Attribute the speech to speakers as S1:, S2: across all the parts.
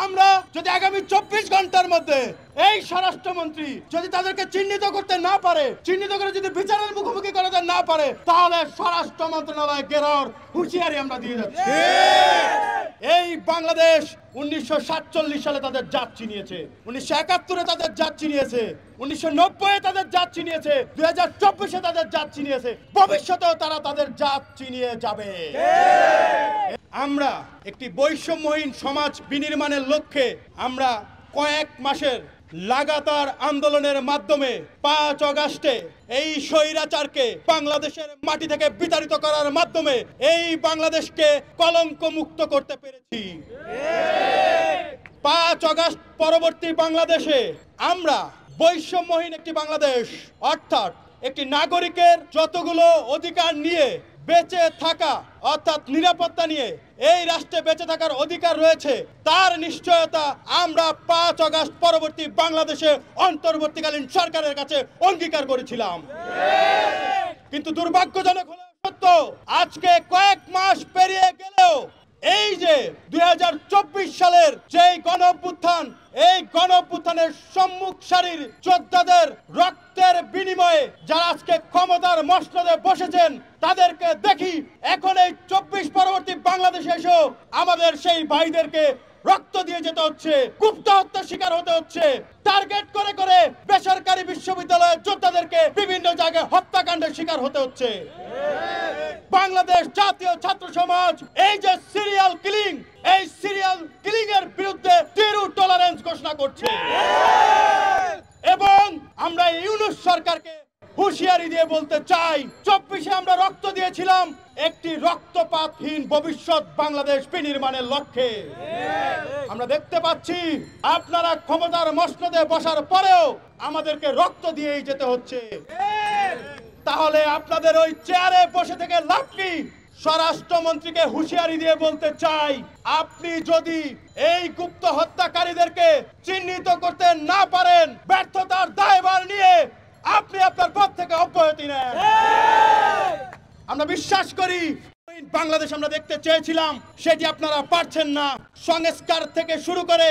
S1: আমরা যদি আগামী 24 ঘন্টার মধ্যে এই স্বরাষ্ট্রমন্ত্রী যদি তাদেরকে চিহ্নিত করতে না পারে, চিহ্নিত করে যদি বিচারের মুখোমুখি করাতে না পারে, তাহলে স্বরাষ্ট্র মন্ত্রণালয় গেরর হুঁশিয়ারি আমরা দিয়ে যাচ্ছি। এই বাংলাদেশ 1947 সালে তাদের জাত চিনিয়েছে, 1971-এ তাদের জাত চিনিয়েছে, 1990-এ তাদের জাত চিনিয়েছে, 2024-এ তাদের জাত চিনিয়েছে, ভবিষ্যতেও তারা তাদের জাত চিনিয়ে যাবে। আমরা একটি বৈষম্যহীন সমাজ বিনির্মাণের লক্ষ্যে আমরা কয়েক মাসের লাগাতার আন্দোলনের মাধ্যমে 5 আগস্টে এই স্বৈরাচারকে বাংলাদেশের মাটি থেকে বিতাড়িত করার মাধ্যমে এই বাংলাদেশকে কলঙ্ক মুক্ত করতে পেরেছি। 5 আগস্ট পরবর্তী বাংলাদেশে আমরা বৈষম্যহীন একটি বাংলাদেশ, অর্থাৎ একটি নাগরিকের যতগুলো অধিকার নিয়ে বেঁচে থাকা, অর্থাৎ নিরাপত্তা নিয়ে এই রাষ্ট্রে বেঁচে থাকার অধিকার রয়েছে, তার নিশ্চয়তা আমরা 5 আগস্ট পরবর্তী বাংলাদেশে অন্তর্বর্তীকালীন সরকারের কাছে অঙ্গীকার করেছিলাম। কিন্তু দুর্ভাগ্যজনক হলেও সত্য, আজকে কয়েক মাস পেরিয়ে গেলেও এই যে 2024 সালের যে গণঅভ্যুত্থান, এই গণঅভ্যুত্থানের সম্মুখ সারির যোদ্ধাদের রক্তের বিনিময়ে যারা আজকে ক্ষমতার মসনদে বসেছেন, তাদেরকে দেখি এখন এই 24 পরবর্তী বাংলাদেশে এসেও আমাদের সেই ভাইদেরকে রক্ত দিয়ে যেতে হচ্ছে, গুপ্ত হত্যার শিকার হতে হচ্ছে, টার্গেট করে করে বেসরকারি বিশ্ববিদ্যালয়ের যোদ্ধাদেরকে বিভিন্ন জায়গায় হত্যাকাণ্ডের শিকার হতে হচ্ছে। বাংলাদেশ জাতীয় ছাত্র সমাজ এই যে সিরিয়াল কিলিং, এই সিরিয়াল কিলিং এর বিরুদ্ধে জিরো টলারেন্স ঘোষণা করছে এবং আমরা ইউনূস সরকারকে হুঁশিয়ারি দিয়ে বলতে চাই, 24-এ আমরা রক্ত দিয়েছিলাম একটি রক্তপাতহীন ভবিষ্যৎ বাংলাদেশ বিনির্মাণের লক্ষ্যে। আমরা দেখতে পাচ্ছি আপনারা ক্ষমতার মসনদে বসার পরেও আমাদেরকে রক্ত দিয়েই যেতে হচ্ছে। তাহলে আপনাদের ওই চেয়ারে বসে থেকে লাভ কি? স্বরাষ্ট্রমন্ত্রীকে হুঁশিয়ারি দিয়ে বলতে চাই, আপনি যদি এই গুপ্ত হত্যাকারীদেরকে চিহ্নিত করতে না পারেন, ব্যর্থতার দায়ভার নিয়ে আপনি আপনার পদ থেকে অব্যাহতি নেন। আমরা বিশ্বাস করি বাংলাদেশ আমরা দেখতে চেয়েছিলাম, সেটি আপনারা পারছেন না। সংস্কার থেকে শুরু করে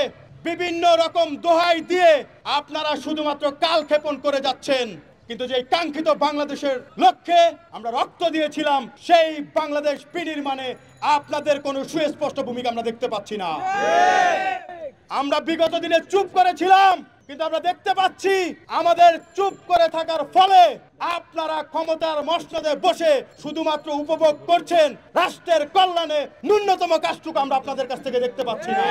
S1: বিভিন্ন রকম দোহাই দিয়ে আপনারা শুধুমাত্র কালক্ষেপণ করে যাচ্ছেন। কিন্তু যে কাঙ্ক্ষিত বাংলাদেশের লক্ষ্যে আমরা রক্ত দিয়েছিলাম, সেই বাংলাদেশ বিনির্মাণে আপনাদের কোনো সুস্পষ্ট ভূমিকা আমরা দেখতে পাচ্ছি না। আমরা বিগত দিনে চুপ করেছিলাম, কিন্তু আমরা দেখতে পাচ্ছি আমাদের চুপ করে থাকার ফলে আপনারা ক্ষমতার মসনদে বসে শুধুমাত্র উপভোগ করছেন, রাষ্ট্রের কল্যাণে ন্যূনতম কাজটুকু আমরা আপনাদের কাছ থেকে দেখতে পাচ্ছি না।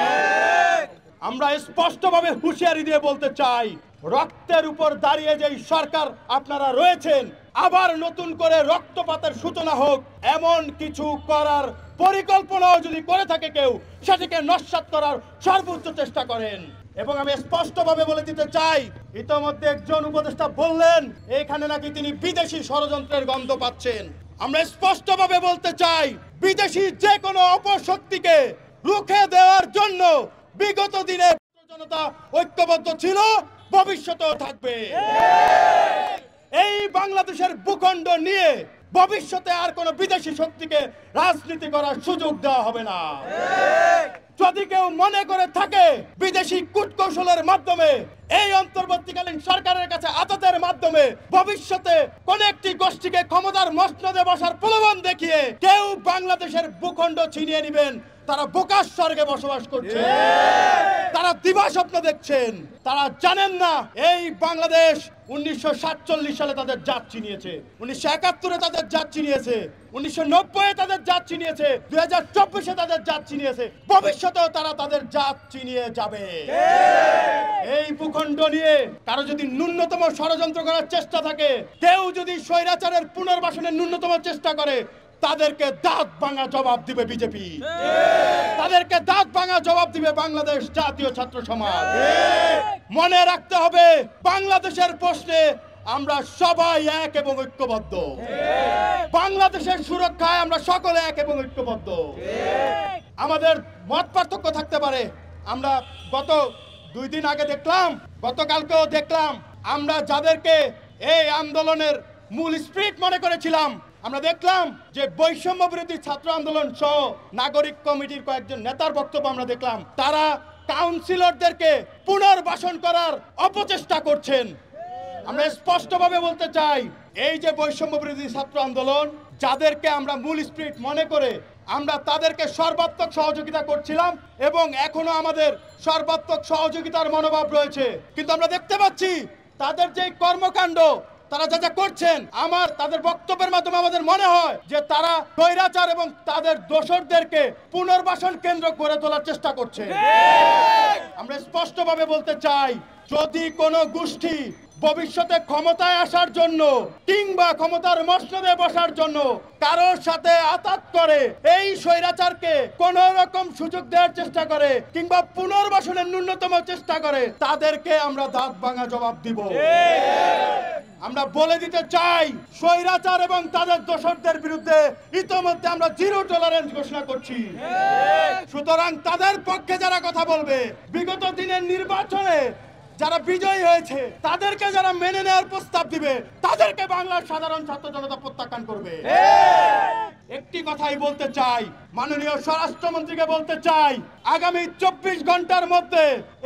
S1: আমরা স্পষ্টভাবে হুঁশিয়ারি দিয়ে বলতে চাই, রক্তের উপর দাঁড়িয়ে যেই সরকার আপনারা রয়েছেন, আবার নতুন করে রক্তপাতের সূচনা হোক এমন কিছু করার পরিকল্পনাও যদি করে থাকে কেউ, সেটিকে নস্যাৎ করার সর্বোচ্চ চেষ্টা করেন। এবং আমি স্পষ্টভাবে বলে দিতে চাই, ইতোমধ্যে একজন উপদেষ্টা বললেন এখানে নাকি তিনি বিদেশি ষড়যন্ত্রের গন্ধ পাচ্ছেন। আমরা স্পষ্টভাবে বলতে চাই, বিদেশি যে কোনো অপশক্তিকে রুখে দেওয়ার জন্য বিগত দিনে জনতা ঐক্যবদ্ধ ছিল, ভবিষ্যতেও থাকবে। এই বাংলাদেশের ভূখণ্ড নিয়ে ভবিষ্যতে আর কোনো বিদেশি শক্তিকে রাজনীতি করার সুযোগ দেওয়া হবে না। যদি কেউ মনে করে থাকে বিদেশি কূটকৌশলের মাধ্যমে এই অন্তর্বর্তীকালীন সরকারের কাছে আতাতের মাধ্যমে ভবিষ্যতে কোন একটি গোষ্ঠীকে ক্ষমতার মসনদে বসার প্রলোভন দেখিয়ে কেউ বাংলাদেশের ভূখণ্ড ছিনিয়ে নেবেন, তারা বোকার স্বর্গে বসবাস করছে, তারা দিবা স্বপ্ন দেখছেন। তারা জানেন না এই বাংলাদেশ 1947 সালে তাদের জাত চিনিয়েছে, 1971-এ তাদের জাত চিনিয়েছে, 1990-এ তাদের জাত চিনিয়েছে, 2024-এ তাদের জাত চিনিয়েছে, ভবিষ্যতেও তারা তাদের জাত চিনিয়ে যাবে। এই ভূখণ্ড নিয়ে কারো যদি ন্যূনতম ষড়যন্ত্র করার চেষ্টা থাকে, কেউ যদি স্বৈরাচারের পুনর্বাসনের ন্যূনতম চেষ্টা করে, তাদেরকে দাঁত ভাঙা জবাব দিবে বিজেপি, তাদেরকে দাঁত ভাঙা জবাব দিবে বাংলাদেশ জাতীয় ছাত্র সমাজ। মনে রাখতে হবে, বাংলাদেশের প্রশ্নে আমরা সবাই এক এবং ঐক্যবদ্ধ, বাংলাদেশের সুরক্ষায় আমরা সকলে এক এবং ঐক্যবদ্ধ। আমাদের মত পার্থক্য থাকতে পারে, আমরা গত 2 দিন আগে দেখলাম, গতকালকেও দেখলাম, আমরা যাদেরকে এই আন্দোলনের মূল স্পিরিট মনে করেছিলাম, আমরা দেখলাম যে বৈষম্য বিরোধী ছাত্র আন্দোলন সহ নাগরিক কমিটির কয়েকজন নেতার বক্তব্য আমরা দেখলাম, তারা কাউন্সিলরদেরকে পুনর্বাসন করার অপচেষ্টা করছেন। আমরা স্পষ্টভাবে বলতে চাই, এই যে বৈষম্য বিরোধী ছাত্র আন্দোলন, যাদেরকে আমরা মূল স্পিরিট মনে করে আমরা তাদেরকে সর্বাত্মক সহযোগিতা করছিলাম এবং এখনো আমাদের সর্বাত্মক সহযোগিতার মনোভাব রয়েছে, কিন্তু আমরা দেখতে পাচ্ছি তাদের যে কর্মকাণ্ড তারা যা যা করছেন, তাদের বক্তব্যের মাধ্যমে আমাদের মনে হয় যে তারা স্বৈরাচার এবং তাদের দোসরদেরকে পুনর্বাসন কেন্দ্র করে তোলার চেষ্টা করছে। আমরা স্পষ্টভাবে বলতে চাই, যদি কোনো গোষ্ঠী ভবিষ্যতে ক্ষমতায় আসার জন্য কিংবা ক্ষমতার মসনদে বসার জন্য কারোর সাথে আতাত করে, এই স্বৈরাচারকে কোন রকম সুযোগ দেওয়ার চেষ্টা করে কিংবা পুনর্বাসনের ন্যূনতম চেষ্টা করে, তাদেরকে আমরা দাঁত ভাঙা জবাব দিব। আমরা বলে দিতে চাই, স্বৈরাচার এবং তাদের দোসরদের বিরুদ্ধে ইতোমধ্যে আমরা জিরো টলারেন্স ঘোষণা করছি। সুতরাং তাদের পক্ষে যারা কথা বলবে, বিগত দিনের নির্বাচনে যারা বিজয়ী হয়েছে তাদেরকে যারা মেনে নেওয়ার প্রস্তাব দিবে, তাদেরকে বাংলার সাধারণ ছাত্র জনতা প্রত্যাখ্যান করবে। একটি কথাই বলতে চাই, মাননীয় স্বরাষ্ট্রমন্ত্রীকে বলতে চাই, আগামী 24 ঘন্টার মধ্যে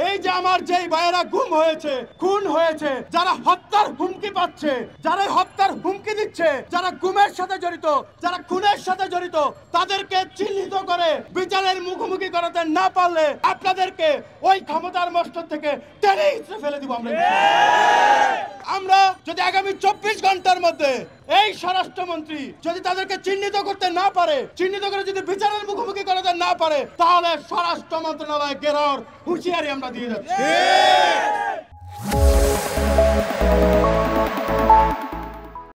S1: এই যে আমার যেই ভাইয়েরা গুম হয়েছে, খুন হয়েছে, যারা হত্যার হুমকি পাচ্ছে, যারা হত্যার হুমকি দিচ্ছে, যারা গুমের সাথে জড়িত, যারা খুনের সাথে জড়িত, তাদেরকে চিহ্নিত করে বিচারের মুখোমুখি করাতে না পারলে আপনাদেরকে ওই ক্ষমতার মস্তক থেকে টেনে ইসরে ফেলে দিব। আমরা যদি আগামী 24 ঘন্টার মধ্যে এই স্বরাষ্ট্রমন্ত্রী যদি তাদেরকে চিহ্নিত করতে না পারে, চিহ্নিত করে যদি বিচারের মুখোমুখি করাতে না পারে, তাহলে স্বরাষ্ট্র মন্ত্রণালয় ঘেরাওর হুঁশিয়ারি আমরা দিয়ে যাচ্ছি।